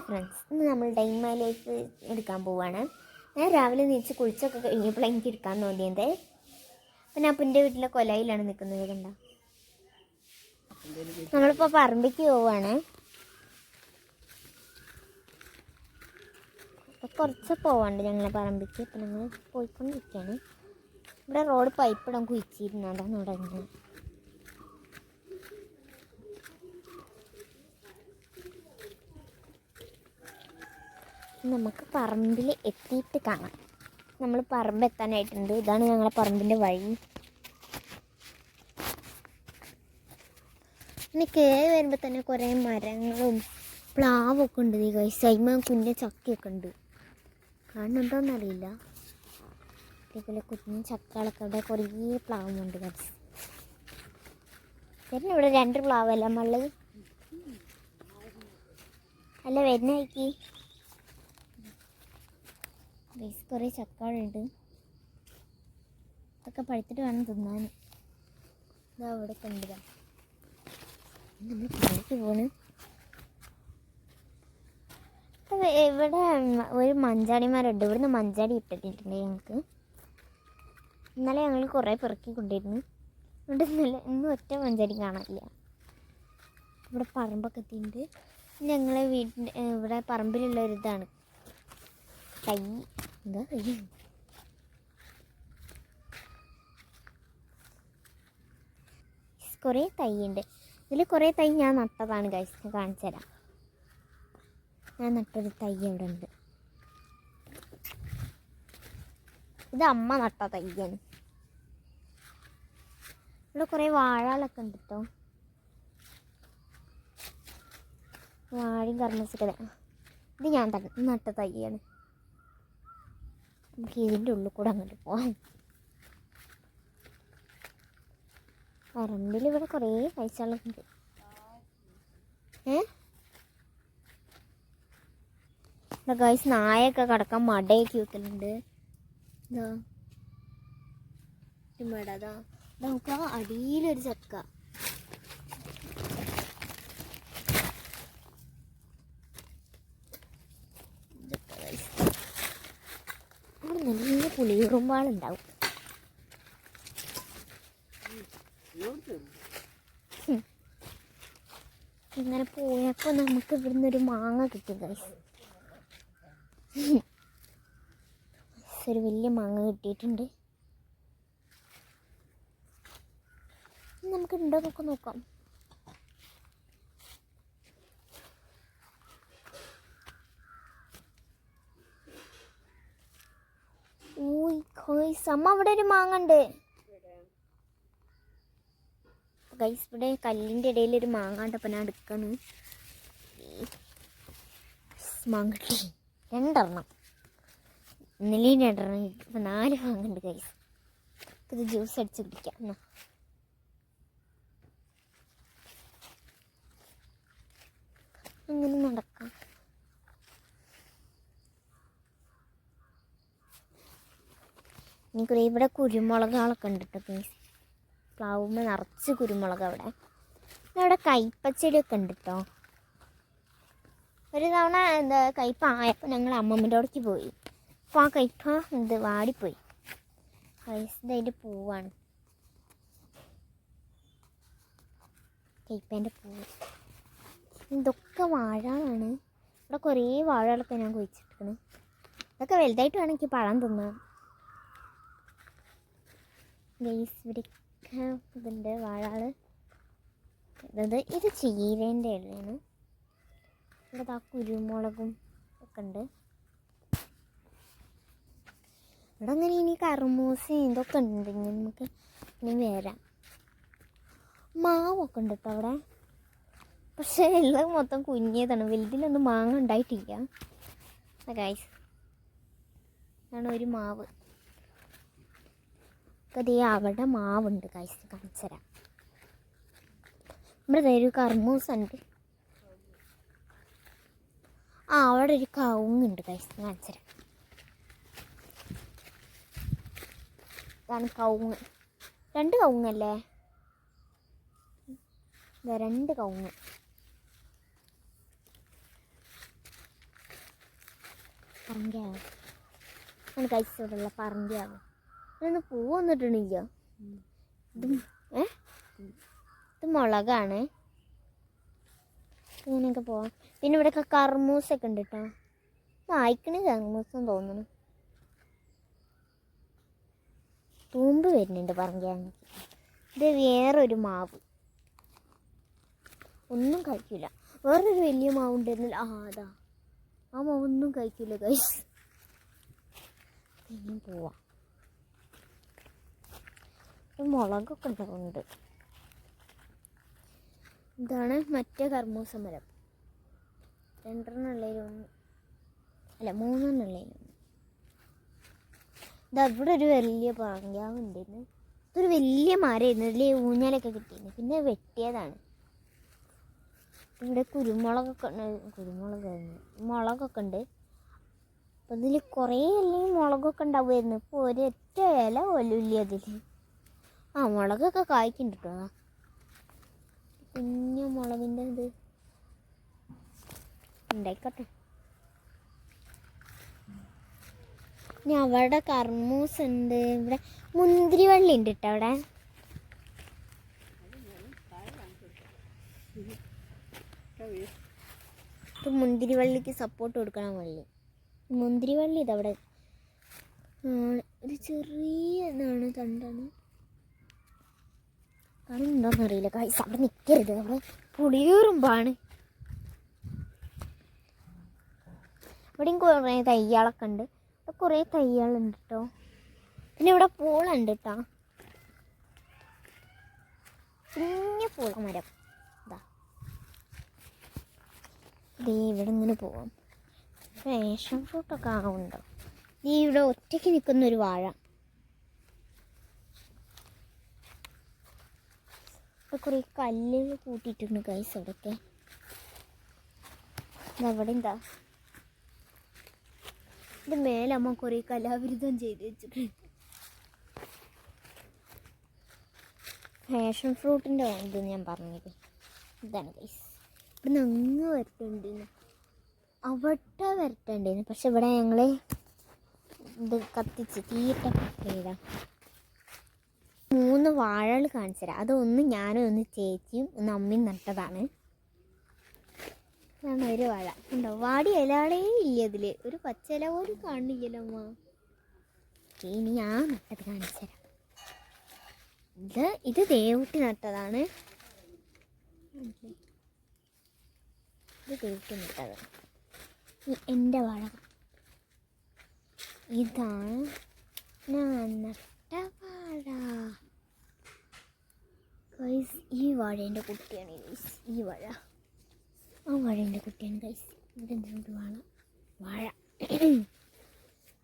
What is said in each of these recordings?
Friends, ഇന്ന് നമ്മൾ day in my life എടുക്കാൻ പോവുകയാണ്. ഞാൻ രാവിലെ നീച്ച് കുളിച്ചൊക്കെ കഴിഞ്ഞപ്പോൾ എനിക്ക് എടുക്കാൻ തോന്നിയത്. അപ്പം ഞാൻ എൻ്റെ വീട്ടിലെ കൊലയിലാണ് നിൽക്കുന്നത്. കണ്ട, നമ്മളിപ്പോൾ പറമ്പിക്ക് പോവുകയാണ്. അപ്പോൾ കുറച്ച് പോവാണ്ട് ഞങ്ങളെ പറമ്പിക്ക്. അപ്പം ഞങ്ങൾ പോയിക്കൊണ്ടിരിക്കുകയാണ്. ഇവിടെ റോഡ് പൈപ്പ് ഇടാൻ കുഴിച്ചിരുന്നു, അതാണ് ഇവിടെ ഉണ്ട്. നമുക്ക് പറമ്പിൽ എത്തിയിട്ട് കാണാം. നമ്മൾ പറമ്പ് എത്താനായിട്ടുണ്ട്. ഇതാണ് ഞങ്ങളുടെ പറമ്പിൻ്റെ വഴി. പിന്നെ കയറി വരുമ്പോൾ തന്നെ കുറേ മരങ്ങളും പ്ലാവൊക്കെ ഉണ്ട്. ഈ സൈമ കുഞ്ഞ ചക്കയൊക്കെ ഉണ്ട്. കാണുന്നുണ്ടോയെന്നറിയില്ല. അതേപോലെ കുഞ്ഞ ചക്കകളൊക്കെ അവിടെ കുറേ പ്ലാവുമുണ്ട്. വരുന്ന ഇവിടെ 2 പ്ലാവല്ല നമ്മളുള്ളത്. അല്ല വരുന്നേക്ക് കുറേ ചക്കകളുണ്ട്. അതൊക്കെ പഴുത്തിട്ട് വേണം തിന്നാൻ. ഇതാ ഇവിടെ കണ്ടതാ. നമ്മൾ പണിക്ക് പോണ്. ഇവിടെ ഒരു മഞ്ചാടിമാരുണ്ട്. ഇവിടുന്ന് മഞ്ചാടി ഇട്ടിട്ടുണ്ട് ഞങ്ങൾക്ക്. ഇന്നലെ ഞങ്ങൾ കുറേ പെറുക്കി കൊണ്ടിരുന്നു. ഇവിടെ ഇന്നും ഒറ്റ മഞ്ചാടി കാണാനില്ല. ഇവിടെ പറമ്പൊക്കെ എത്തിയിട്ടുണ്ട്. ഞങ്ങളെ വീട്ടിൻ്റെ ഇവിടെ പറമ്പിലുള്ള ഒരിതാണ് തൈ. എന്താ തൈ? കുറേ തൈയുണ്ട്. ഇതിൽ കുറേ തൈ ഞാൻ നട്ടതാണ്. ഗൈസ് കാണിച്ചു തരാം. ഞാൻ നട്ടൊരു തൈ ഇവിടെ ഉണ്ട്. ഇത് അമ്മ നട്ട തൈയാണ്. ഇവിടെ കുറേ വാഴകളൊക്കെ ഉണ്ട് കേട്ടോ. വാഴയും കർമ്മസൊക്കെ. ഇത് ഞാൻ നട്ട തൈയാണ്. നമുക്ക് ഇതിൻ്റെ ഉള്ളിൽ കൂടെ അങ്ങോട്ട് പോകാം. പറമ്പിൽ ഇവിടെ കുറേ പൈസകളൊക്കെ ഉണ്ട്. ഇവിടെ ഗൈസ് നായൊക്കെ കിടക്കാൻ മടയൊക്കെ വെക്കലുണ്ട്. ഇതാ മട. അതാ നമുക്ക് ആ അടിയിലൊരു ചക്ക. അവിടെ നല്ല പുളിയുറുമ്പാളുണ്ടാവും. ഇങ്ങനെ പോയപ്പോൾ നമുക്ക് ഇവിടുന്ന് ഒരു മാങ്ങ കിട്ടി ഗൈസ്. ഒരു വലിയ മാങ്ങ കിട്ടിയിട്ടുണ്ട്. നമുക്ക് ഉണ്ടോ എന്നൊക്കെ നോക്കാം. അമ്മ അവിടെ ഒരു മാങ്ങ ഉണ്ട് ഗൈസ്. ഇവിടെ കല്ലിൻ്റെ ഇടയിൽ ഒരു മാങ്ങ കണ്ടപ്പോൾ ഞാൻ എടുക്കാണ്. മാങ്ങ കിട്ടി 2 എണ്ണം. ഇന്നലെയും 2 എണ്ണം കിട്ടി. ഇപ്പം 4 മാങ്ങ ഉണ്ട് ഗൈസ്. ഇത് ജ്യൂസ് അടിച്ച് കുടിക്കാം. എന്നാ അങ്ങനെ നടക്കാം. എനിക്കൊരു ഇവിടെ കുരുമുളകുകളൊക്കെ ഉണ്ട് കേട്ടോ ഗൈസ്. പ്ലാവുമ്പോൾ നിറച്ച് കുരുമുളക്. അവിടെ കയ്പച്ചെടിയൊക്കെ ഉണ്ട് കേട്ടോ. ഒരു തവണ എന്താ കയ്പ ആയപ്പോൾ ഞങ്ങൾ അമ്മമ്മൻ്റെ അവിടേക്ക് പോയി. അപ്പോൾ ആ കയ്പ വാടിപ്പോയി. അതിൻ്റെ പൂവാണ് കയ്പേൻ്റെ പൂവ്. ഇതൊക്കെ വാഴകളാണ്. ഇവിടെ കുറേ വാഴകളൊക്കെ ഞാൻ കുഴിച്ചിട്ടിരിക്കുന്നു. ഇതൊക്കെ വലുതായിട്ട് വേണം എനിക്ക് പഴം തിന്നാൻ ഗൈസ്. ഇവിടെയൊക്കെ ഇതുണ്ട് വാഴകൾ. ഇത് ചീരേൻ്റെ ഇലയാണ്. ഇവിടെ ആ കുരുമുളകും ഒക്കെ ഉണ്ട്. ഇവിടെ അങ്ങനെ ഇനി കർമൂസയും ഇതൊക്കെ ഉണ്ട്. ഇനി നമുക്ക് ഇനി വരാം. മാവൊക്കെ ഉണ്ട് കേട്ടോ അവിടെ. പക്ഷേ എല്ലാം മൊത്തം കുഞ്ഞിയതാണ്. വലുതിലൊന്നും മാങ്ങ ഉണ്ടായിട്ടില്ല ഗൈസ്. അതാണ് ഒരു മാവ്. അതേ അവിടെ മാവുണ്ട് ഗൈസ്. കാണിച്ചു തരാം. ഇവിടെ ഒരു കർമൂസ ഉണ്ട്. അവിടെ ഒരു കവുങ്ങുണ്ട് ഗൈസ്. കാണിച്ചു തരാം. ഇതാണ് കവുങ്ങ്. 2 കവുങ്ങല്ലേ? 2 കവുങ്ങ്. പറങ്കയാവും ആണ് ഗൈസ് ഇവിടെയുള്ള പറങ്കയാവും. ഇതൊന്ന് പൂ വന്നിട്ടുണ്ടില്ല. ഇത് ഇത് മുളകാണ്. ഇങ്ങനെയൊക്കെ പോവാം. പിന്നെ ഇവിടെയൊക്കെ കർമൂസൊക്കെ ഉണ്ട് കേട്ടോ. വായിക്കണേ കർമൂസം തോന്നുന്നു. തൂമ്പ് വരുന്നുണ്ട് പറങ്കയാണെങ്കിൽ. ഇത് വേറൊരു മാവ്, ഒന്നും കഴിക്കില്ല. വേറൊരു വലിയ മാവ് ഉണ്ടായിരുന്നില്ല. അതാ ആ മാവ് ഒന്നും കഴിക്കില്ല ഗൈസ്. ഇനിയും പോവാം. മുളകൊക്കെ ഉണ്ടാവുന്നുണ്ട്. ഇതാണ് മറ്റേ കർമൂസ മരം. 2 ഉള്ളതിലൊന്ന്, അല്ല 3 ഉള്ളതിലൊന്ന്. ഇതവിടെ ഒരു വലിയ പറങ്കാവ് ഉണ്ടായിരുന്നു. ഇതൊരു വലിയ മരമായിരുന്നു. ഇതിൽ ഊഞ്ഞാലൊക്കെ കിട്ടിയിരുന്നു. പിന്നെ വെട്ടിയതാണ്. ഇവിടെ കുരുമുളകൊക്കെ മുളകൊക്കെ ഉണ്ട്. അപ്പം ഇതിൽ കുറേ അല്ലെങ്കിൽ മുളകൊക്കെ ഉണ്ടാവുമായിരുന്നു. ഇപ്പോൾ ഒരൊറ്റ ഇല പോലും ഇല്ല അതിൽ. മുളകൊക്കെ കായ്ക്കുന്നുണ്ട് കേട്ടോ. കുഞ്ഞു മുളകിൻ്റെ ഇത് ഉണ്ടായിക്കോട്ടെ. ഇനി അവിടെ കർമൂസ ഉണ്ട്. ഇവിടെ മുന്തിരി വള്ളി ഉണ്ട് കേട്ടോ. അവിടെ ഇത് മുന്തിരി വള്ളിക്ക് സപ്പോർട്ട് കൊടുക്കണം. മുന്തിരി വള്ളി ഇതവിടെ ഒരു ചെറിയ ഇതാണ്, തണ്ടാണ്. കാണുന്നുണ്ടോയെന്നറിയില്ല ഗൈസ്. അവിടെ നിൽക്കരുത്, അവിടെ പുളിയൂറുമ്പാണ്. ഇവിടെയും കുറേ തയ്യാളൊക്കെ ഉണ്ട്. ഇവിടെ കുറേ തയ്യാളുണ്ട് കേട്ടോ. പിന്നെ ഇവിടെ പൂളുണ്ട് കേട്ടോ. കുഞ്ഞു പൂള മരം. ഇവിടെ ഇങ്ങനെ പോവാം. ഫാഷൻ ഫ്രൂട്ടൊക്കെ ആവുന്നുണ്ടോ. ഇവിടെ ഒറ്റയ്ക്ക് നിൽക്കുന്നൊരു വാഴ. ഇവിടെ കുറേ കല്ലുകൾ കൂട്ടിയിട്ടുണ്ട് ഗൈസ്. അവിടെയൊക്കെ അവിടെ എന്താ ഇത് മേലെ അമ്മ കുറേ കലാവിരുദ്ധം ചെയ്ത് വെച്ചിട്ടുണ്ട്. ഫാഷൻ ഫ്രൂട്ടിൻ്റെ ഇത് ഞാൻ പറഞ്ഞത് ഇതാണ് ഗൈസ്. ഇവിടെ അങ്ങ് വരട്ടുണ്ടായിരുന്നു, അവിടെ വരട്ടുണ്ടായിരുന്നു. പക്ഷെ ഇവിടെ ഞങ്ങൾ ഇത് കത്തിച്ച് തീയിട്ട ചെയ്താ 3 വാഴകൾ കാണിച്ചു തരാം. അതൊന്ന് ഞാനും ഒന്ന് ചേച്ചിയും ഒന്ന് അമ്മയും നട്ടതാണ്. അതാണ് ഒരു വാഴ. ഉണ്ടോ, വാടി ഇലാളേ ഇല്ല അതിൽ. ഒരു പച്ചില പോലും കാണില്ലല്ലോ അമ്മ. ഇനി ഞാൻ നട്ടത് കാണിച്ചു തരാം. ഇത് ദേവുട്ടി നട്ടതാണ്. ഇത് ദേവുട്ടി നട്ടത്. എൻ്റെ വാഴ ഇതാണ് ഞാൻ നട്ട വാഴ ഗൈസ്. ഈ വാഴേൻ്റെ കുട്ടിയാണ് ഗൈസ്. ഈ വാഴ ആ വാഴേൻ്റെ കുട്ടിയാണ് ഗൈസ്. ഇവിടെ എന്തുകൊണ്ട് വാഴ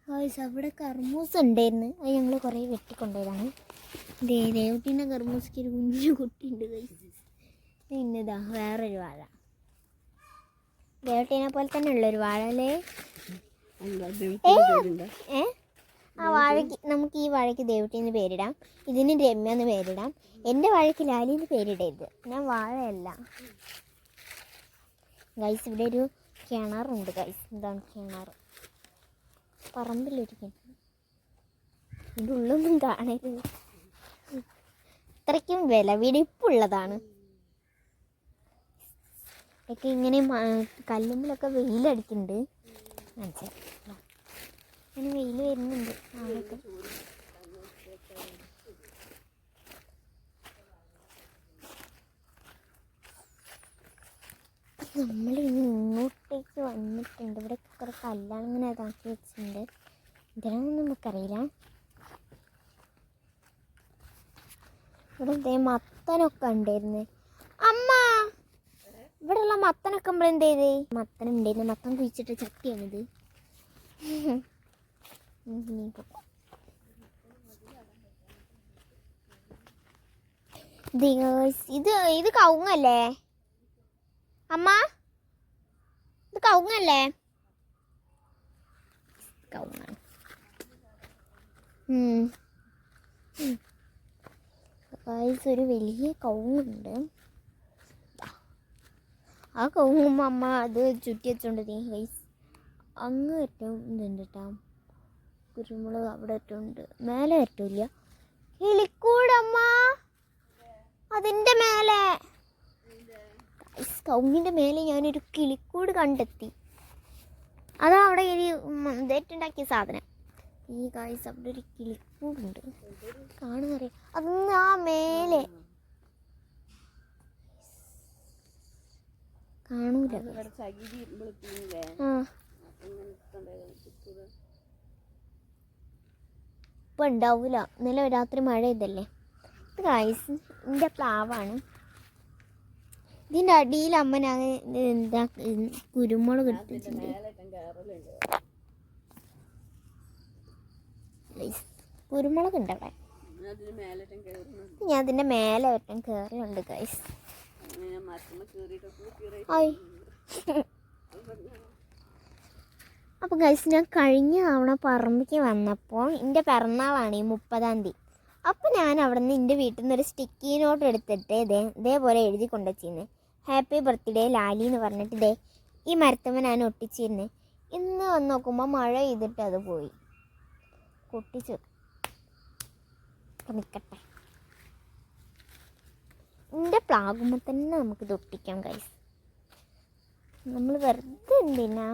ഗൈസ്. അവിടെ കർമൂസ ഉണ്ടായിരുന്നു. അത് ഞങ്ങൾ കുറേ വെട്ടിക്കൊണ്ടുപോയതാണ്. ദേവുട്ടീൻ്റെ കർമൂസയ്ക്ക് ഒരു കുഞ്ഞു കുട്ടിയുണ്ട് ഗൈസ്. പിന്നെതാ വേറൊരു വാഴ. ദേവുട്ടീനെ പോലെ തന്നെ ഉള്ളൊരു വാഴ അല്ലേ. ആ വാഴയ്ക്ക് നമുക്ക് ഈ വാഴയ്ക്ക് ദേവുട്ടീന്ന് പേരിടാം. ഇതിന് രമ്യ എന്ന് പേരിടാം. എൻ്റെ വാഴയ്ക്ക് ലാലിന്ന് പേരിടരുത്. ഞാൻ വാഴയല്ല ഗൈസ്. ഇവിടെ ഒരു കിണറുണ്ട് ഗൈസ്. എന്താണ് കിണർ? പറമ്പിലൊരു കിണർ. ഇതിൻ്റെ ഉള്ളൊന്നും കാണരുത്. അത്രയ്ക്കും വിലപിടിപ്പുള്ളതാണ്. ഒക്കെ ഇങ്ങനെ കല്ലുമ്പിലൊക്കെ വെയിലടിക്കുന്നുണ്ട്. മനസ്സിലായി, അങ്ങനെ വെയിൽ വരുന്നുണ്ട്. അവിടെയൊക്കെ നമ്മൾ ഇനി ഇങ്ങോട്ടേക്ക് വന്നിട്ടുണ്ട്. ഇവിടെ കുറേ കല്ലാണ് ഇങ്ങനെ ഇതാക്കി വെച്ചിട്ടുണ്ട്. ഇതിനൊന്നും നമുക്കറിയില്ല. ഇവിടെ എന്തേ മത്തനൊക്കെ ഉണ്ടായിരുന്നു. അമ്മ ഇവിടെയുള്ള മത്തനൊക്കെ നമ്മൾ എന്ത് ചെയ്ത്? മത്തൻ ഉണ്ടായിരുന്നു. മത്തൻ കുഴിച്ചിട്ട ചട്ടിയാണിത്. ഇത് കവുങ്ങല്ലേ അമ്മ? ഇത് കവുങ്ങല്ലേ? കവുങ്ങാണ്. ഒരു വലിയ കവുങ്ങുണ്ട്. ആ കവുങ്ങുമ്പോൾ അമ്മ അത് ചുറ്റി വെച്ചോണ്ട് ഗൈസ്. അങ്ങ് ഏറ്റവും ഇതുണ്ട് കേട്ടോ, കുരുമുളക് അവിടെ ഏറ്റവും ഉണ്ട്, മേലെ ഏറ്റവും ഇല്ല. കിളിക്കൂടമ്മ അതിൻ്റെ മേലെ, കൗങ്ങിൻ്റെ മേലെ ഞാനൊരു കിളിക്കൂട് കണ്ടെത്തി. അതാ അവിടെ ഒരു ഇതായിട്ടുണ്ടാക്കിയ സാധനം. ഈ ഗായ്സ് അവിടെ ഒരു കിളിക്കൂടുണ്ട്, കാണുന്നറിയാം. അതൊന്ന് ആ മേലെ കാണൂല. ഇപ്പം ഉണ്ടാവൂല, ഇന്നലെ രാത്രി മഴ ഇതല്ലേ. ഇത് ഗായ്സ് ഇതിൻ്റെ പ്ലാവാണ്. ഇതിൻ്റെ അടിയിൽ അമ്മ ഞാൻ എന്താ കുരുമുളക് ഇട്ടിട്ടുണ്ട്. കുരുമുളക് ഉണ്ട് അവിടെ. ഞാൻ അതിൻ്റെ മേലെ ഒറ്റം കയറിയുണ്ട് ഗൈസ്. അപ്പോൾ ഗൈസ് ഞാൻ കഴിഞ്ഞ തവണ പറമ്പിക്ക് വന്നപ്പോൾ എൻ്റെ പിറന്നാളാണ് ഈ 30-ാം തീയതി. അപ്പോൾ ഞാൻ അവിടെ നിന്ന് എൻ്റെ വീട്ടിൽ നിന്ന് ഒരു സ്റ്റിക്കി നോട്ട് എടുത്തിട്ട് ഇതേപോലെ എഴുതി കൊണ്ടുവച്ചിരുന്നു, ഹാപ്പി ബർത്ത്ഡേ ലാലി എന്ന് പറഞ്ഞിട്ട് ഈ മരത്തുമ്മ ഞാൻ ഒട്ടിച്ചിരുന്നു. ഇന്ന് വന്ന് നോക്കുമ്പോൾ മഴ ചെയ്തിട്ട് അത് പോയി. പൊട്ടിച്ചു നിൽക്കട്ടെ, എൻ്റെ പ്ലാകുമ്പോൾ തന്നെ നമുക്ക് ഒട്ടിക്കാം ഗൈസ്. നമ്മൾ വെറുതെ എന്തിനാ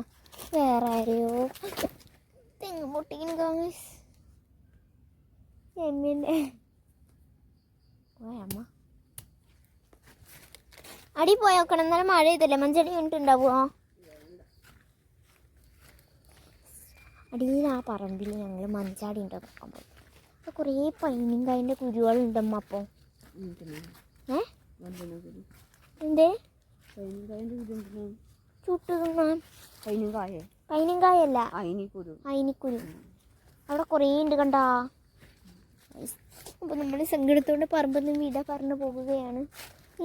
വേറെ ആരെയോ തെങ്ങ് പൊട്ടിക്കുന്നു ഗൈസ്. എമ്മിൻ്റെ അമ്മ അടി പോയി നോക്കണം, എന്നാലും മഴ ചെയ്തല്ലേ. മഞ്ചടി വീണിട്ടുണ്ടാവുമോ അടിയിൽ? ആ പറമ്പിൽ ഞങ്ങൾ മഞ്ചാടി ഉണ്ടോ നോക്കാൻ പോയി. അപ്പോൾ കുറേ പൈനിങ്കായൻ്റെ കുരുകളുണ്ടമ്മ. അപ്പോൾ എന്തേ ചുട്ടു തിന്നാൻ? പൈനിങ്കായല്ല, അയിനിക്കുരു. അവിടെ കുറേ ഉണ്ട് കണ്ടാ. അപ്പോൾ നമ്മൾ സങ്കടത്തോടെ പറമ്പിൽ നിന്ന് വിട പറഞ്ഞു പോകുകയാണ്.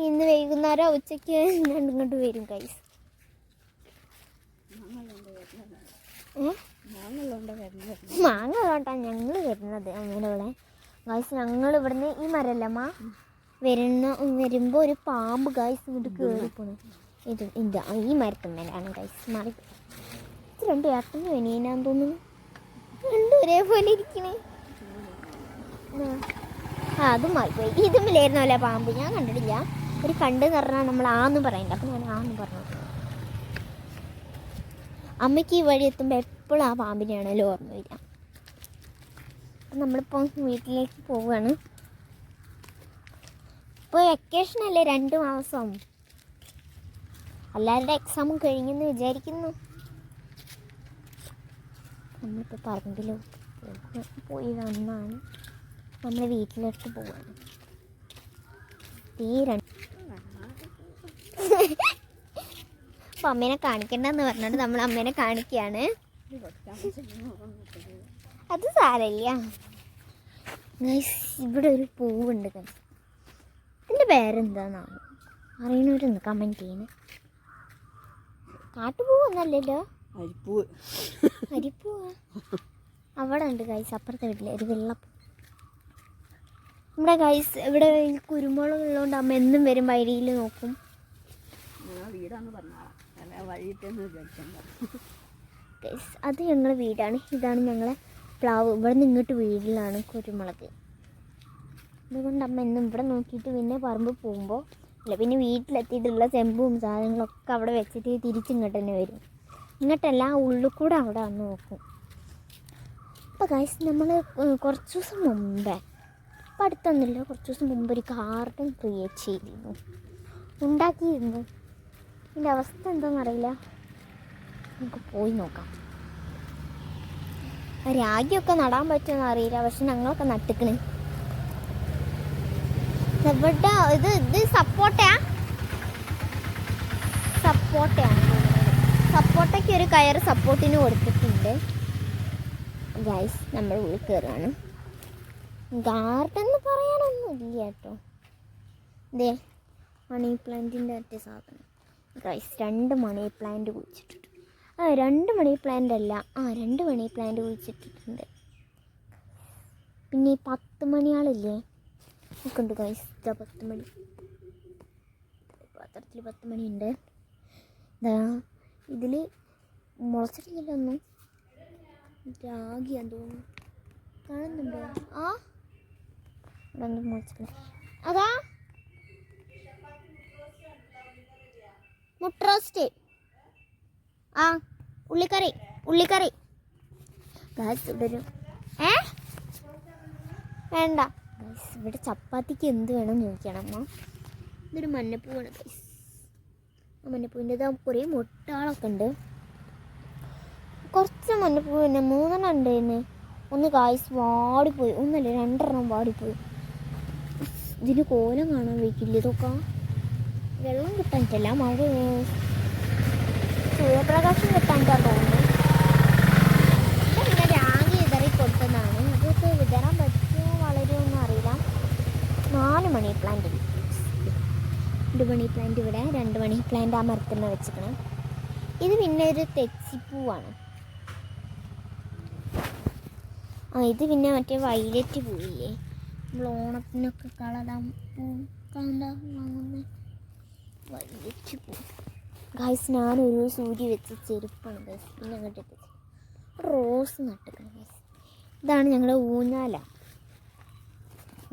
ഇന്ന് വൈകുന്നേരം ഉച്ചയ്ക്ക് ഞാൻ ഇങ്ങോട്ട് വരും ഗൈസ്. മാങ്ങ ഉള്ളോട്ടാ ഞങ്ങൾ വരുന്നത്. അങ്ങനെയുള്ള ഗൈസ് ഞങ്ങൾ ഇവിടുന്ന് ഈ മരല്ലമ്മ വരുമ്പോൾ ഒരു പാമ്പ് ഗൈസ് ഇങ്ങോട്ട് കയറിപ്പോണു. ഇത് ഈ മരത്തുമ്മേലാണ് ഗൈസ്. മാറി ഇത് രണ്ടും ഏട്ടനും അനിയനാന്ന് തോന്നുന്നു, രണ്ടും ഒരേപോലെ ഇരിക്കണേ. അതും മാറിപ്പോയി. ഇതുമില്ലായിരുന്നു അല്ലേ പാമ്പ്? ഞാൻ കണ്ടിട്ടില്ല. ഒരു കണ്ടെന്ന് പറഞ്ഞാൽ നമ്മൾ ആന്ന് പറയണ്ട, അപ്പം ഞാൻ ആന്ന് പറഞ്ഞു. അമ്മയ്ക്ക് ഈ വഴി എത്തുമ്പോൾ എപ്പോഴും ആ പാമ്പിനെയാണല്ലോ ഓർമ്മ വരിക. അപ്പം നമ്മളിപ്പോൾ വീട്ടിലേക്ക് പോവുകയാണ്. ഇപ്പോൾ വെക്കേഷനല്ലേ, 2 മാസം. എല്ലാവരുടെ എക്സാമും കഴിഞ്ഞെന്ന് വിചാരിക്കുന്നു. നമ്മളിപ്പോൾ പറമ്പിലോട്ട് പോയി വന്നാണ് നമ്മൾ വീട്ടിലോട്ട് പോവുകയാണ്. അപ്പോൾ അമ്മേനെ കാണിക്കണ്ടെന്ന് പറഞ്ഞിട്ട് നമ്മൾ അമ്മേനെ കാണിക്കുകയാണ്. അത് സാരമില്ല. ഇവിടെ ഒരു പൂവുണ്ട്. ഇതിൻ്റെ പേരെന്താണെന്നാണ് അറിയണവരൊന്ന് കമൻറ്റ് ചെയ്യണേ. കാട്ടുപൂവൊന്നല്ലല്ലോ, അരിപ്പൂവാ. അവിടെ ഉണ്ട് ഗൈസ്, അപ്പുറത്തെ വീട്ടിൽ ഒരു വെള്ളപ്പൂ. നമ്മുടെ ഗൈസ് ഇവിടെ കുരുമുളക് ഉള്ളതുകൊണ്ട് അമ്മ എന്നും വരും, വഴിയിൽ നോക്കും. ഗൈസ് അത് ഞങ്ങളുടെ വീടാണ്. ഇതാണ് ഞങ്ങളെ പ്ലാവ്. ഇവിടെ നിന്ന് ഇങ്ങോട്ട് വീട്ടിലാണ് കുരുമുളക്. അതുകൊണ്ട് അമ്മ എന്നും ഇവിടെ നോക്കിയിട്ട് പിന്നെ പറമ്പ് പോകുമ്പോൾ അല്ല പിന്നെ വീട്ടിലെത്തിയിട്ടുള്ള ചെമ്പും സാധനങ്ങളൊക്കെ അവിടെ വെച്ചിട്ട് തിരിച്ചിങ്ങോട്ട് തന്നെ വരും. ഇങ്ങോട്ടല്ല, ഉള്ളിൽ കൂടെ അവിടെ വന്ന് നോക്കും. അപ്പോൾ ഗൈസ് നമ്മൾ കുറച്ച് ദിവസം മുമ്പേ, അപ്പം അടുത്തൊന്നുമില്ല, കുറച്ച് ദിവസം മുമ്പ് ഒരു ഗാർഡൻ ക്രിയേറ്റ് ചെയ്തിരുന്നു, ഉണ്ടാക്കിയിരുന്നു. ഇതിൻ്റെ അവസ്ഥ എന്താണെന്നറിയില്ല, നമുക്ക് പോയി നോക്കാം. രാഗിയൊക്കെ നടാൻ പറ്റുമെന്ന് അറിയില്ല, പക്ഷെ ഞങ്ങളൊക്കെ നട്ടിക്കണ്. ഇവിടെ ഇത് സപ്പോട്ടയാണ്. സപ്പോട്ടയ്ക്ക് ഒരു കയർ സപ്പോർട്ടിന് കൊടുത്തിട്ടുണ്ട്. ഗൈസ് നമ്മൾ ഉള്ളിൽ കയറുകയാണ്. ഗാർഡൻ എന്ന് പറയാനൊന്നും ഇല്ല കേട്ടോ. ഇതേ മണി പ്ലാന്റിൻ്റെ മറ്റേ സാധനം ഗൈസ്. 2 മണി പ്ലാന്റ് കുഴിച്ചിട്ടിട്ടുണ്ട്. 2 മണി പ്ലാന്റ് അല്ല, 2 മണി പ്ലാന്റ് കുഴിച്ചിട്ടിട്ടുണ്ട്. പിന്നെ ഈ 10 മണിയാളില്ലേ ഉണ്ട് ഗൈസ്. 10 മണി പാത്രത്തിൽ 10 മണിയുണ്ട്. ഇതിൽ മുളച്ചിട്ടില്ലൊന്നും. രാഗിയാന്ന് തോന്നുന്നു. കാണുന്നുണ്ടോ? ആ ഇവിടെ ഒന്നും മുളച്ചിട്ടില്ല. അതാ മുട്ട റോസ്റ്റ്. ആ ഉള്ളിക്കറി ഗായ്സ് ഇവിടെ ഒരു വേണ്ട ഗായ്സ്. ഇവിടെ ചപ്പാത്തിക്ക് എന്ത് വേണം നോക്കണം അമ്മ. ഇതൊരു മഞ്ഞപ്പൂവാണ് ഗായ്സ്. ആ മഞ്ഞപ്പൂവിൻ്റെ കുറേ മുട്ടകളൊക്കെ ഉണ്ട്. കുറച്ച് മഞ്ഞപ്പൂ തന്നെ 3 ഉണ്ടായിരുന്നു. ഒന്ന് ഗായ്സ് വാടിപ്പോയി. ഒന്നല്ലേ 2 വാടിപ്പോയി. ഇതിന് കോലം കാണാൻ വയ്ക്കില്ല. ഇതൊക്കെ വെള്ളം കിട്ടാനിട്ടല്ല, മഴ സൂര്യപ്രകാശം കിട്ടാനിട്ടാണ് തോന്നുന്നു. പിന്നെ രാഗി വിതറി കൊടുത്തതാണ്. അതൊക്കെ വിതറാൻ പറ്റുമോ വളരുമോ അറിയില്ല. 4 മണി പ്ലാന്റ്, 2 മണി പ്ലാന്റ് ഇവിടെ, 2 മണി പ്ലാന്റ് ആ മരത്തിൽ വെച്ചിരിക്കണം. ഇത് പിന്നെ ഒരു തെച്ചിപ്പൂവാണ്. ഇത് പിന്നെ മറ്റേ വയലറ്റ് പൂവില്ലേ, നമ്മൾ ഓണത്തിനൊക്കെ കളറാൻ വാങ്ങുന്ന വയലറ്റ് പൂ. ഗായ്സ് ഞാനൊരു സൂര്യ വെച്ച ചെരുപ്പാണ് ഗായ്സ് പിന്നെ അങ്ങോട്ട് എത്തിച്ചത്. റോസ് നട്ടിക്കണം ഗായ്സ്. ഇതാണ് ഞങ്ങളുടെ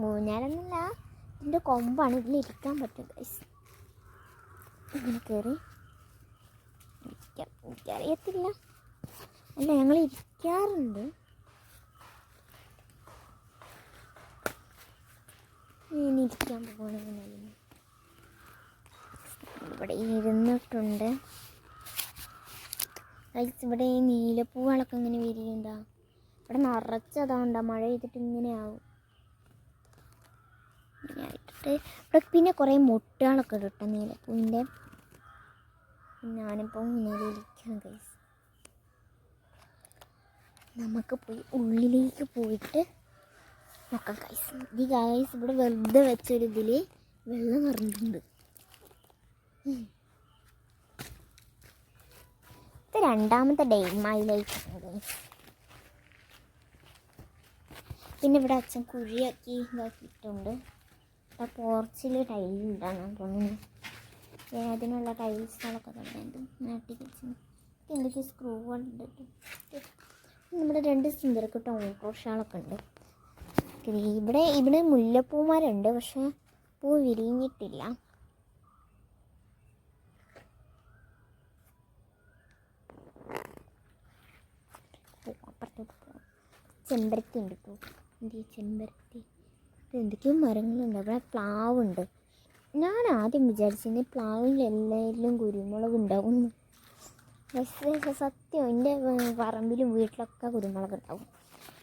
ഊഞ്ഞാലെന്നല്ല, ഇതിൻ്റെ കൊമ്പാണ്. ഇതിലിരിക്കാൻ പറ്റും ഗായ്സ്. ഇങ്ങനെ കയറി എനിക്കറിയത്തില്ല, അല്ല ഞങ്ങൾ ഇരിക്കാറുണ്ട്. ഇരിക്കാൻ പോകണമെന്ന് ഇവിടെ ഇരുന്നിട്ടുണ്ട്. ഇവിടെ ഈ നീലപ്പൂവുകളൊക്കെ ഇങ്ങനെ വിരിയുണ്ടാ. ഇവിടെ നിറച്ചതാണ്ടാ, മഴ ചെയ്തിട്ട് ഇങ്ങനെയാവും. ഇങ്ങനെ ആയിട്ടിട്ട് ഇവിടെ പിന്നെ കുറേ മുട്ടകളൊക്കെ ഇട്ട നീലപ്പൂവിൻ്റെ. ഞാനിപ്പോൾ ഇരിക്കാം ഗൈസ്. നമുക്ക് പോയി ഉള്ളിലേക്ക് പോയിട്ട് നോക്കാം ഗൈസ്. ഈ ഗൈസ് ഇവിടെ വെറുതെ വെച്ചൊരു ഇതിൽ വെള്ളം നിറഞ്ഞിട്ടുണ്ട്. ഇത് 2ാമത്തെ ഡേ മൈ ലൈഫ്. പിന്നെ ഇവിടെ അച്ഛൻ കുഴിയാക്കി ഇതാക്കിയിട്ടുണ്ട്. പോർച്ചിൽ ടൈലുണ്ടാണ് തോന്നുന്നു. അതിനുള്ള ടൈൽസുകളൊക്കെ തന്നെ നാട്ടി വെച്ച് എന്തൊക്കെ സ്ക്രൂ ഉണ്ട്. നമ്മുടെ 2 സുന്ദരക്കുട്ട ഓട്ടോറിക്ഷകളൊക്കെ ഉണ്ട്. ഇവിടെ മുല്ലപ്പൂമാരുണ്ട്, പക്ഷെ പൂ വിരിഞ്ഞിട്ടില്ല. അപ്പുറത്തോട്ട് പോകാം. ചെമ്പരത്തി ഉണ്ട് ഇപ്പോൾ. ചെമ്പരത്തി എന്തൊക്കെയോ മരങ്ങളുണ്ട്. അവിടെ പ്ലാവുണ്ട്. ഞാൻ ആദ്യം വിചാരിച്ചിരുന്നു പ്ലാവിൽ എല്ലാവരിലും കുരുമുളക് ഉണ്ടാവും. പക്ഷേ സത്യം എൻ്റെ പറമ്പിലും വീട്ടിലൊക്കെ കുരുമുളക് ഉണ്ടാവും.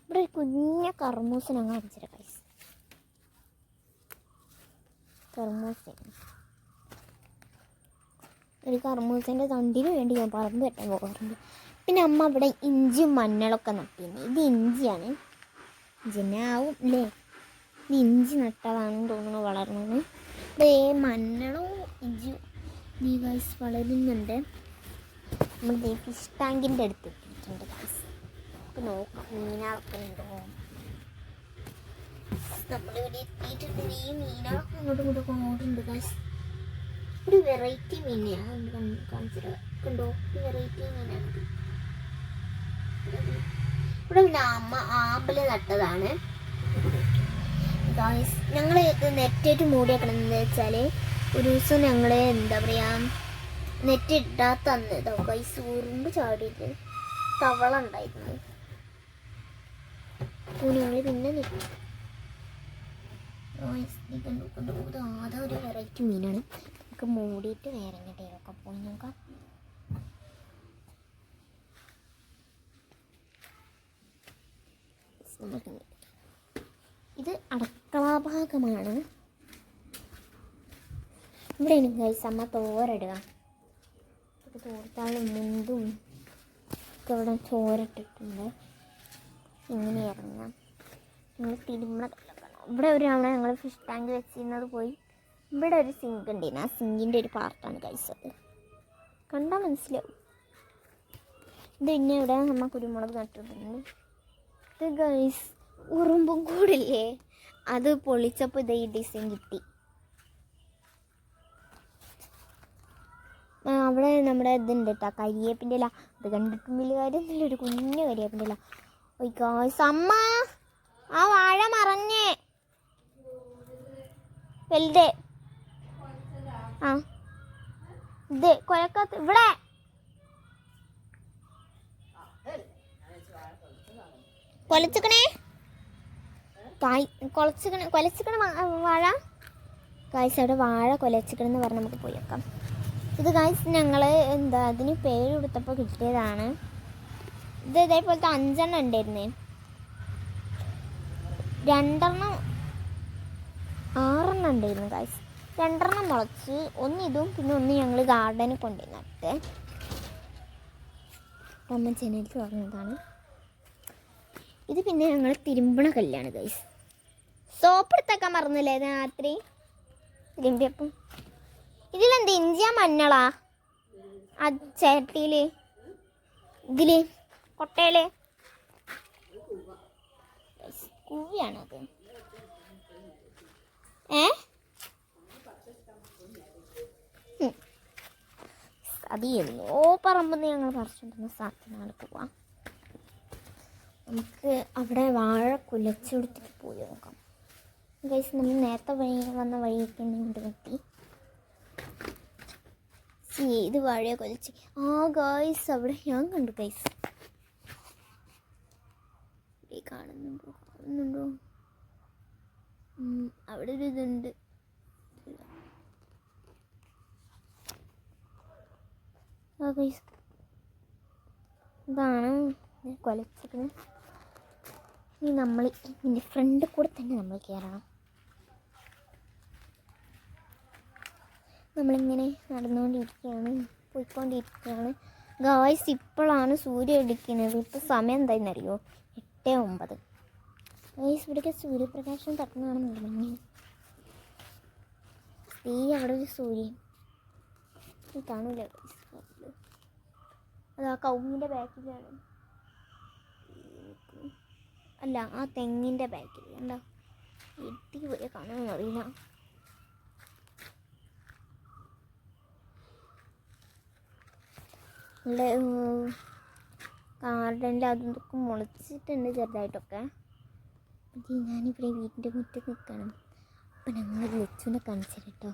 ഇവിടെ ഒരു കുഞ്ഞ കർമൂസ ഞങ്ങൾ അടിച്ചിട്ട് കഴിച്ചു. ഒരു കർമൂസൻ്റെ തണ്ടിന് വേണ്ടി ഞാൻ പറമ്പ് കെട്ടാൻ പോകാറുണ്ട്. പിന്നെ അമ്മ ഇവിടെ ഇഞ്ചിയും മഞ്ഞളൊക്കെ നട്ടിരുന്നു. ഇത് ഇഞ്ചിയാണ്. ഇഞ്ചിനാവും അല്ലേ? ഇത് ഇഞ്ചി നട്ടതാണെന്ന് തോന്നുന്നു വളർന്നത്. ഇവിടെ മഞ്ഞളും ഇഞ്ചിയും ഈ ഗൈസ് വളരുന്നുണ്ട്. നമ്മുടെ ഫിഷ് ടാങ്കിൻ്റെ അടുത്ത് ഇട്ടിട്ടുണ്ട് ഗൈസ്. നോക്കാം മീനുകളൊക്കെ ഉണ്ടോ. നമ്മളിവിടെ എത്തിയിട്ടുണ്ട്. ഈ മീനുകളൊക്കെ അങ്ങോട്ടും ഓടുന്നുണ്ട് ഗൈസ്. ഒരു വെറൈറ്റി മീനെയാണ് കാണിച്ചിട്ട് കണ്ടോ. വെറൈറ്റി മീനാണ്. ഇവിടെ പിന്നെ അമ്മ ആമ്പല് നട്ടതാണ് ഗൈസ്. ഞങ്ങൾ ഇത് നെറ്റായിട്ട് മൂടിയേക്കണം. എന്താ വെച്ചാൽ ഒരു ദിവസം ഞങ്ങൾ എന്താ പറയുക നെറ്റ് ഇടാത്ത അന്ന് ഇതോ ഗൈസ് ഉറുമ്പ് ചാടിയിട്ട് തവള ഉണ്ടായിരുന്നു. ഞങ്ങൾ പിന്നെ അതൊരു വെറൈറ്റി മീനാണ്. നമുക്ക് മൂടിയിട്ട് വേറെ എങ്ങോട്ടേലൊക്കെ പോയി നോക്കാം. ഇത് അടുക്കള ഭാഗമാണ്. ഇവിടെയാണ് ഗൈസ് അമ്മ തോരടുക. തോർത്താളും മുണ്ടും ഒക്കെ ഇവിടെ ചോരട്ടിട്ടുണ്ട്. ഇങ്ങനെ ഇറങ്ങാം. ഞങ്ങൾ ഇവിടെ ഒരു തവണ ഞങ്ങൾ ഫിഷ് ടാങ്ക് വെച്ചിരുന്നത് പോയി. ഇവിടെ ഒരു സിങ്ക് ഉണ്ടായിരുന്നു. ആ സിങ്കിൻ്റെ ഒരു പാർട്ടാണ് ഗൈസ്. അത് കണ്ടാൽ മനസ്സിലാവും. ഇത് പിന്നെ ഇവിടെ അമ്മ കുരുമുളക് നട്ടിട്ടുണ്ട്. ഇത് ഗൈസ് ഉറുമ്പും കൂടില്ലേ, അത് പൊളിച്ചപ്പോൾ ഇത് ഈ ഡിസൈൻ കിട്ടി. അവിടെ നമ്മുടെ ഇതുണ്ട് കേട്ടോ, കരിയേപ്പിൻ്റെ ഇല. ഇത് കണ്ടിട്ടും വലിയ കാര്യമൊന്നുമില്ല, ഒരു കുഞ്ഞു കരിയാപ്പിൻ്റെ. ഓയ് ഗായ്സ്, അമ്മ ആ വാഴ മറഞ്ഞേ വലുതേ. ആ ഇത് കൊലക്കത്ത് ഇവിടെ കൊലച്ചിക്കണേ, കൊലച്ചിക്കണ വാഴ. ഗായ്സ് അവിടെ വാഴ കൊലച്ചിക്കണെന്ന് പറഞ്ഞ് നമുക്ക് പോയി വെക്കാം. ഇത് ഗായ്സ് ഞങ്ങൾ അതിന് പേര് കൊടുത്തപ്പോൾ കിട്ടിയതാണ്. ഇത് ഇതേപോലത്തെ 5 ഉണ്ടായിരുന്നേ, 2 6 ഉണ്ടായിരുന്നു ഗായ്സ്. 2 മുളച്ച്, ഒന്ന് ഇതും പിന്നെ ഒന്ന് ഞങ്ങൾ ഗാർഡനിൽ കൊണ്ടുപോയി നട്ട്. അമ്മ ജനലിൽ പറഞ്ഞതാണ്. ഇത് പിന്നെ ഞങ്ങൾ തിരുമ്പണ കല്ലാണ് ഗൈസ്. സോപ്പ് എടുത്തേക്കാൻ മറന്നില്ലേ രാത്രി തിരുമ്പിയപ്പം. ഇതിലെന്ത് ഇഞ്ചിയാ മഞ്ഞളാ ആ ചേട്ടിയിൽ, ഇതിൽ കൊട്ടയിൽ കൂവിയാണത്. അതിയെല്ലോ പറമ്പെന്ന് ഞങ്ങൾ പറിച്ചുകൊണ്ടിരുന്ന സാധനമാണ് പോവാം. നമുക്ക് അവിടെ വാഴ കുലച്ചെടുത്തിട്ട് പോയി നോക്കാം ഗൈസ്. നമ്മൾ നേരത്തെ വന്ന വഴിയൊക്കെ കൊണ്ട് നിർത്തി. ഇത് വാഴയെ കൊലച്ച്. ആ ഗൈസ് അവിടെ ഞാൻ കണ്ടു ഗൈസ്. കാണുന്നുണ്ടോ അവിടെ ഒരു ഇതുണ്ട്. ആ ഗൈസ് ഇതാണ് കൊലച്ചിരിക്കുന്നത്. ഇനി നമ്മൾ ഇതിൻ്റെ ഫ്രണ്ടിൽ കൂടെ തന്നെ നമ്മൾ കയറണം. നമ്മളിങ്ങനെ നടന്നുകൊണ്ടിരിക്കുകയാണ്, പോയിക്കൊണ്ടിരിക്കുകയാണ് ഗായ്സ്. ഇപ്പോഴാണ് സൂര്യൻ ഉദിക്കുന്നത്. ഇപ്പോൾ സമയം എന്താണെന്നറിയോ? 8:09. ഗായ്സ് ഇവിടേക്ക് സൂര്യപ്രകാശം തട്ടുന്നതാണെന്നുണ്ടെങ്കിൽ അവിടെ ഒരു സൂര്യൻ കാണൂല ഗായ്സ്. അത് ആ കൗങ്ങിൻ്റെ ബാക്കിലാണ്, അല്ല ആ തെങ്ങിൻ്റെ ബാക്കിൽ കണ്ടോ. എത്തി പോയി കാണാൻ അറിയില്ല. നല്ല ഗാർഡനിൽ അതൊക്കെ മുളച്ചിട്ടുണ്ട് ചെറുതായിട്ടൊക്കെ. അത് ഞാനിവിടെ വീട്ടിൻ്റെ മുറ്റത്ത് നിൽക്കണം. അപ്പം ഞങ്ങൾ ലച്ചുവിനെ കാണിച്ചു കേട്ടോ.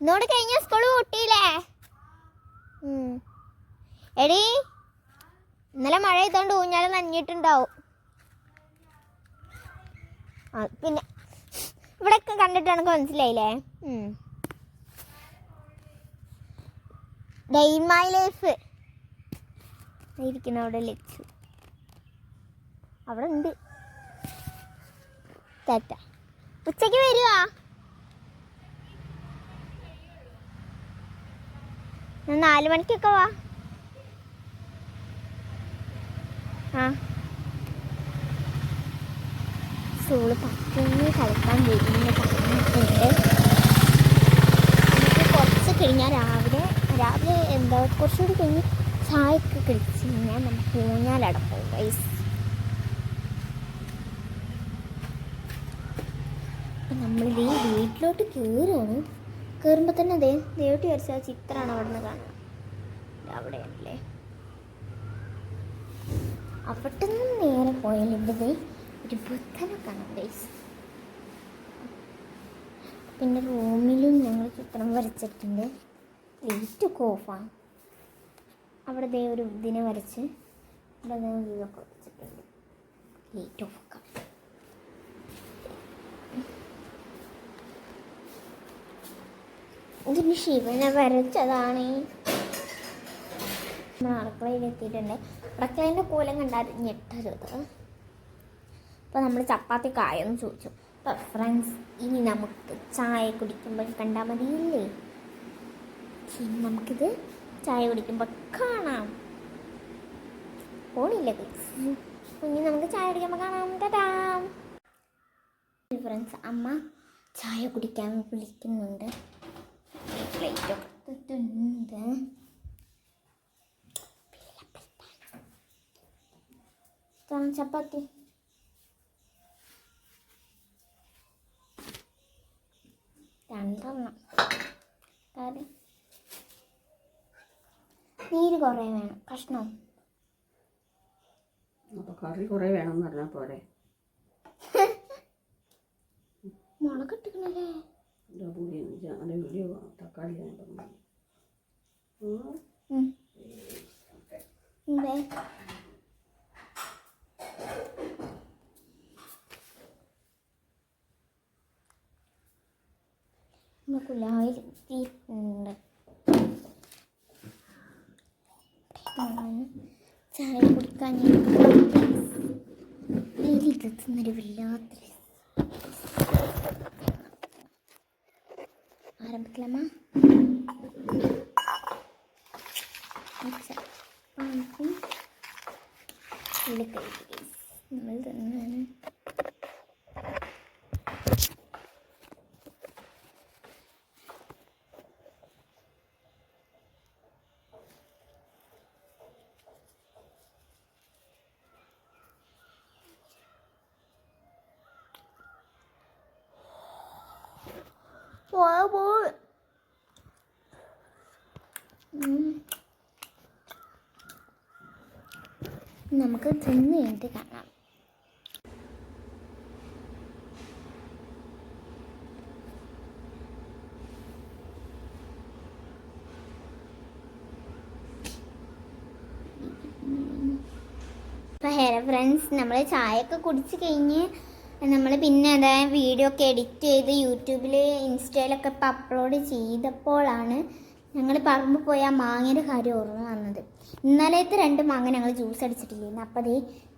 ഇന്നോട് കഴിഞ്ഞ സ്കൂൾ കൂട്ടിയില്ലേ? എടി ഇന്നലെ മഴ ചെയ്തോണ്ട് ഊഞ്ഞാൽ നനഞ്ഞിട്ടുണ്ടാവും. പിന്നെ ഇവിടെയൊക്കെ കണ്ടിട്ട് എനിക്ക് മനസ്സിലായില്ലേ? ഡേ ഇൻ മൈ ലൈഫ് ഇരിക്കുന്ന അവിടെ ലച്ചു അവിടെ ഉണ്ട്. ടാറ്റ. ഉച്ചയ്ക്ക് വരുവാ? 4 മണിക്കൊക്കെ വാ. ആ സ്കൂള് 10 കളിക്കാൻ വരുന്ന പറഞ്ഞിട്ടുണ്ട്. നമുക്ക് കുറച്ച് കഴിഞ്ഞാൽ രാവിലെ കുറച്ചുകൂടി കഴിഞ്ഞ് ചായയൊക്കെ കഴിച്ച് കഴിഞ്ഞാൽ നമുക്ക് ഊഞ്ഞാലവിടെ പോകും ഗൈസ്. അപ്പം നമ്മളിത് വീട്ടിലോട്ട് കയറുകയാണ്. കയറുമ്പോൾ തന്നെ ദേവട്ടി വരച്ച ആ ചിത്രമാണ് അവിടെ നിന്ന് കാണുക. അവിടെയാണല്ലേ. അവിടെ നിന്ന് നേരെ പോയാൽ ഇവിടെ ഒരു ബുദ്ധനെ കാണാം ഗൈസ്. പിന്നെ റൂമിലും ഞങ്ങൾ ചിത്രം വരച്ചിട്ടുണ്ട്. ലൈറ്റൊക്കെ ഓഫാണ്. അവിടെ ഒരു ഇതിനെ വരച്ച് ഇവിടെ ഇതൊക്കെ വെച്ചിട്ടുണ്ട്. ലൈറ്റ് ഓഫാക്കാം. ഇതിന് ശിവനെ വരച്ചതാണ്. നമ്മൾ അടുക്കളയിൽ എത്തിയിട്ടുണ്ട്. അടുക്കളേൻ്റെ കോലം കണ്ടാൽ ഞെട്ടരുത്. അപ്പോൾ നമ്മൾ ചപ്പാത്തി കായെന്ന് ചോദിച്ചു. അപ്പോൾ ഫ്രണ്ട്സ് ഇനി നമുക്ക് ചായ കുടിക്കുമ്പോൾ കണ്ടാൽ മതിയില്ലേ? ഇനി നമുക്കിത് ചായ കുടിക്കുമ്പോൾ കാണാം. പോണില്ല ഇനി നമുക്ക് ചായ കുടിക്കുമ്പോൾ കാണാം. ടാറ്റാ. ഫ്രണ്ട്സ് അമ്മ ചായ കുടിക്കാൻ വിളിക്കുന്നുണ്ട്. പ്ലേറ്റൊക്കെ ഇട്ടിട്ടുണ്ട്. ചപ്പാത്തി രണ്ടെണ്ണം. കറി കുറേ വേണം. കഷ്ണം അപ്പോൾ കറി കുറേ വേണമെന്ന് പറഞ്ഞാൽ പോരെ. മുളക് ഇട്ടിക്കണല്ലേ. അങ്ങനെ വീഡിയോ തക്കാളി ഞാൻ പറഞ്ഞു. കുലായിൽ തീട്ടുണ്ട്. ചായ കുടിക്കാൻ ഇതെത്തുന്നൊരു വല്ലാത്തൊരു ആരംഭിക്കലമ്മ. നമ്മൾ തന്നെയാണ്. നമുക്ക് തിന്ന് കഴിഞ്ഞിട്ട് കാണാം. അപ്പോൾ ഹലോ ഫ്രണ്ട്സ്, നമ്മൾ ചായയൊക്കെ കുടിച്ച് കഴിഞ്ഞ് നമ്മൾ പിന്നെ അതായത് വീഡിയോ ഒക്കെ എഡിറ്റ് ചെയ്ത് യൂട്യൂബിൽ ഇൻസ്റ്റയിലൊക്കെ ഇപ്പോൾ അപ്ലോഡ് ചെയ്തപ്പോഴാണ് ഞങ്ങൾ പറമ്പ് പോയി ആ മാങ്ങയുടെ കാര്യം ഓർമ്മ വന്നത്. ഇന്നലത്തെ 2 മാങ്ങ ഞങ്ങൾ ജ്യൂസ് അടിച്ചിട്ടില്ലായിരുന്നു. അപ്പോൾ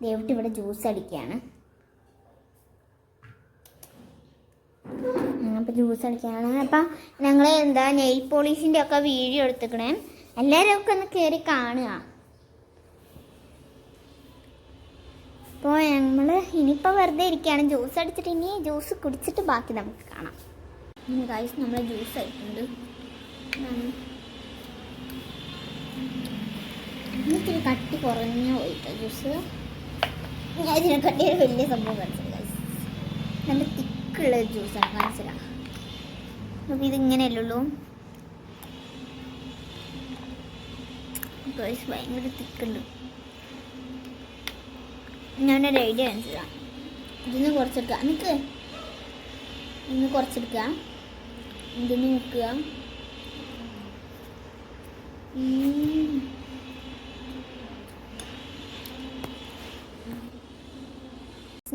ദേവിട്ട് ഇവിടെ ജ്യൂസ് അടിക്കുകയാണ്. അപ്പോൾ ജ്യൂസ് അടിക്കുകയാണ്. അപ്പം ഞങ്ങൾ നെയിൽ പോളിഷിൻ്റെ ഒക്കെ വീഡിയോ എടുത്തിക്കണേ. എല്ലാവരും ഒക്കെ ഒന്ന് കയറി കാണുക. അപ്പോൾ ഞങ്ങൾ ഇനിയിപ്പോൾ വെറുതെ ഇരിക്കുകയാണ്. ജ്യൂസ് അടിച്ചിട്ട് ഇനി ജ്യൂസ് കുടിച്ചിട്ട് ബാക്കി നമുക്ക് കാണാം. ഇനി ഗൈസ് നമ്മൾ ജ്യൂസ് ആയിട്ടുണ്ട്. ഇത്തിരി കട്ടി കുറഞ്ഞ പോയിട്ടോ ജ്യൂസ്. ഞാൻ ഇതിനെ കട്ടി ഒരു വലിയ സംഭവം കാണിച്ചത് ഗൈസ്. നല്ല തിക്കുള്ള ജ്യൂസാണ് കാണിച്ചത്. അപ്പോൾ ഇതിങ്ങനെയല്ലുള്ളൂ ഗൈസ്, ഭയങ്കര തിക്കുണ്ട്. ഞാനൊരു ഐഡിയ കാണിച്ചതാണ്. ഇതിന്ന് കുറച്ചെടുക്കുക. എനിക്ക് ഇന്ന് കുറച്ചെടുക്കുക. ഇതിന് മുക്കുക.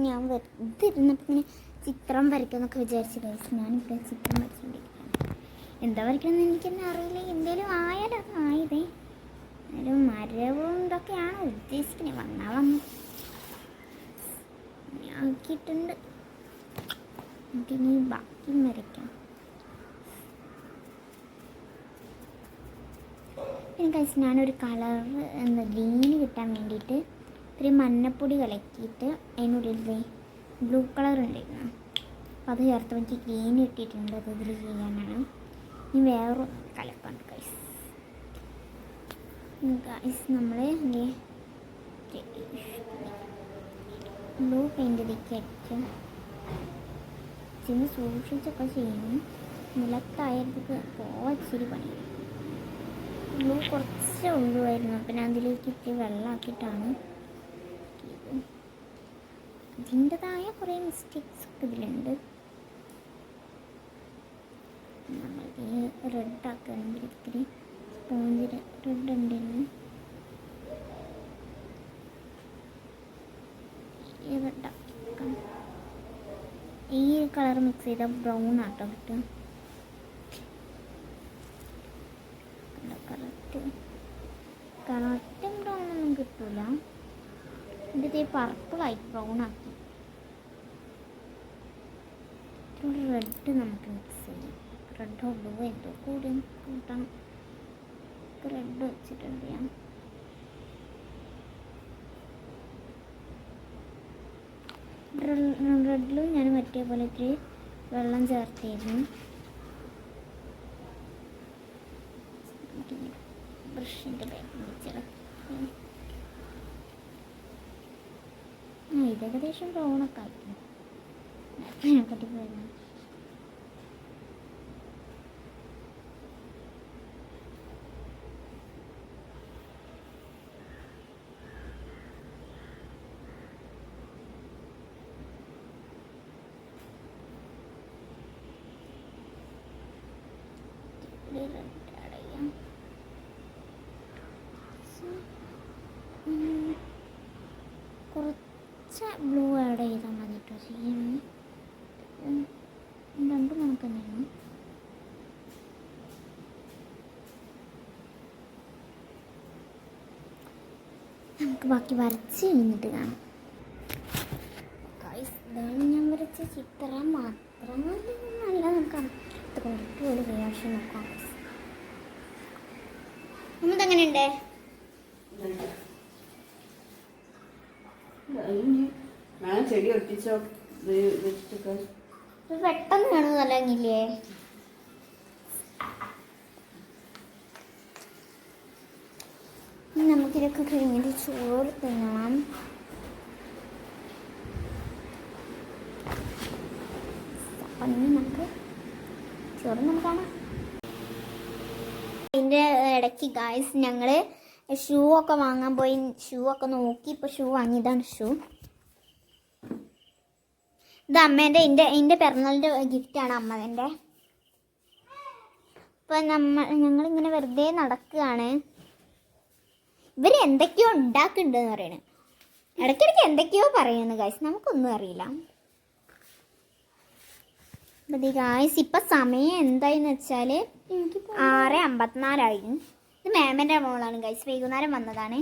ഞാൻ വെറുതിരുന്നപ്പോൾ ഇങ്ങനെ ചിത്രം വരയ്ക്കാമെന്നൊക്കെ വിചാരിച്ചു ഗൈസ്. ഞാനിവിടെ ചിത്രം വരച്ചുകൊണ്ടിരിക്കുകയാണ്. എന്താ വരയ്ക്കണമെന്ന് എനിക്ക് തന്നെ അറിയില്ല. എന്തേലും ആയാലും അത് ആയതേ. ഒരു മരവും ഇതൊക്കെയാണ് ഉദ്ദേശിക്കുന്നത്. വന്നാൽ വന്നു ആക്കിയിട്ടുണ്ട്. നമുക്കിനി ബാക്കി വരയ്ക്കാം. പിന്നെ കഴിച്ച് ഞാനൊരു കളർ ഗ്രീന് കിട്ടാൻ വേണ്ടിയിട്ട് ഒരു മഞ്ഞപ്പൊടി കലക്കിയിട്ട് അതിനുള്ളിൽ ബ്ലൂ കളർ ഉണ്ടായിരുന്നു. അപ്പോൾ അത് ചേർത്ത് എനിക്ക് ഗ്രീൻ കിട്ടിയിട്ടുണ്ട്. അത് ഇതിൽ ചെയ്യാനാണ്. ഇനി വേറെ കലക്കുണ്ട് ഗൈസ്. നമ്മൾ ബ്ലൂ പെയിൻ്റ് ഇതിലേക്ക് അടിക്കും. ഇച്ചിരി സൂക്ഷിച്ചൊക്കെ ചെയ്യണം. നിലത്തായതൊക്കെ ഇച്ചിരി പണി. ബ്ലൂ കുറച്ചേ ഉള്ളുമായിരുന്നു. അപ്പം ഞാൻ അതിലേക്ക് ഇത്തിരി വെള്ളമാക്കിയിട്ടാണ്. ഇതിൻ്റെതായ കുറേ മിസ്റ്റേക്സ് ഒക്കെ ഇതിലുണ്ട്. നമ്മൾ റെഡ് ആക്കുകയാണെങ്കിൽ ഇത്തിരി സ്പോഞ്ച് റെഡ് ഉണ്ടെന്ന് റെഡാക്കാം. ഈ കളർ മിക്സ് ചെയ്താൽ ബ്രൗൺ ആട്ടോ കിട്ടുക. കറക്റ്റ് ബ്രൗൺ ഒന്നും കിട്ടൂല. ഇതിൻ്റെ പർപ്പിളായി ബ്രൗൺ ആക്കി. റെഡ് നമുക്ക് മിക്സ് ചെയ്യാം. റെഡോ ബ്ലൂ എന്തോ കൂടി കൂട്ടണം. റെഡ് വെച്ചിട്ടുണ്ട് ഞാൻ. റെഡിലും ഞാൻ മറ്റേ പോലെ ഇത്തിരി വെള്ളം ചേർത്തിരുന്നു. ബ്രഷിൻ്റെ ബാഗ് വെച്ചത് ഇത് ഏകദേശം ബ്രൗണൊക്കെ ആയിരുന്നു. കട്ടിപ്പോയിരുന്നു. ആഡ് ചെയ്യാം. കുറച്ച് ബ്ലൂ ആഡ് ചെയ്താൽ മതി കേട്ടോ. ചെയ്യണം രണ്ടും നമുക്ക് തന്നെയാണ്. നമുക്ക് ബാക്കി വരച്ച് കഴിഞ്ഞിട്ട് കാണാം. ഇതാണ് ഞാൻ വരച്ച ചിത്രം. മാത്രം നല്ല നമുക്ക് ഇത് കൊണ്ടിട്ട് ഒരു റിയാക്ഷൻ നോക്കാം. നമ്മതെങ്ങനെയുണ്ട്? ഞാൻ ചെടി ഒട്ടിച്ചോ വെച്ചിട്ടൊക്കെ ഇത് പെട്ടെന്ന് കാണുന്നത് അല്ലെങ്കിലേ. നമുക്കിതൊക്കെ കഴിഞ്ഞിട്ട് ചോറ് തിന്നണം. അപ്പം നമുക്ക് ചോറ് നമുക്കാണ്. അതിൻ്റെ ഇടയ്ക്ക് ഗായ്സ് ഞങ്ങൾ ഷൂ ഒക്കെ വാങ്ങാൻ പോയി. ഷൂ ഒക്കെ നോക്കി. ഇപ്പോൾ ഷൂ വാങ്ങിയതാണ്. ഷൂ ഇത് അമ്മേൻ്റെ എൻ്റെ പിറന്നാളിൻ്റെ ഗിഫ്റ്റാണ് അമ്മേൻ്റെ. ഇപ്പം ഞങ്ങളിങ്ങനെ വെറുതെ നടക്കുകയാണ്. ഇവർ എന്തൊക്കെയോ ഉണ്ടാക്കുന്നുണ്ടെന്ന് പറയണേ. ഇടയ്ക്കിടയ്ക്ക് എന്തൊക്കെയോ പറയുന്നു ഗായ്സ്, നമുക്കൊന്നും അറിയില്ല. അപ്പം ഗായ്സ് ഇപ്പം സമയം എന്തായെന്ന് വെച്ചാൽ 6:54. ഇത് മാമൻ്റെ മോളാണ് ഗായ്സ്. വൈകുന്നേരം വന്നതാണ്.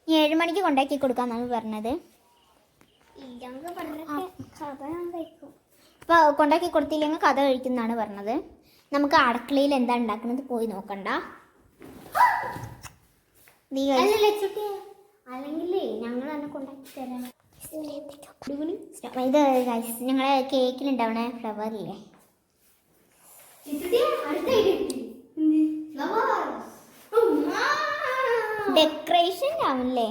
7 മണിക്ക് കൊണ്ടാക്കി കൊടുക്കാമെന്നാണ് പറഞ്ഞത്. അപ്പോൾ കൊണ്ടാക്കി കൊടുത്തില്ലെങ്കിൽ കഥ കഴിക്കുന്നതാണ് പറഞ്ഞത്. നമുക്ക് അടുക്കളയിൽ എന്താ ഉണ്ടാക്കുന്നത് പോയി നോക്കണ്ട. അല്ലെങ്കിൽ ഞങ്ങൾ തന്നെ കൊണ്ടാക്കി തരാം. ഇത് ഞങ്ങളെ കേക്കിലുണ്ടാവണ ഫ്ലവറില്ലേ, ഡെക്കറേഷൻ ആവില്ലേ.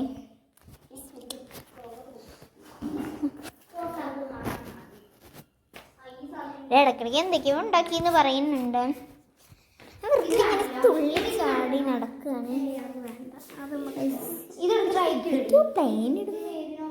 ഇടയ്ക്കിടയ്ക്ക് എന്തൊക്കെയോ ഉണ്ടാക്കിയെന്ന് പറയുന്നുണ്ട്. ഇങ്ങനെ തുള്ളി ചാടി നടക്കുകയാണ്. ഇത് പ്ലെയിൻ ഇടുന്നു.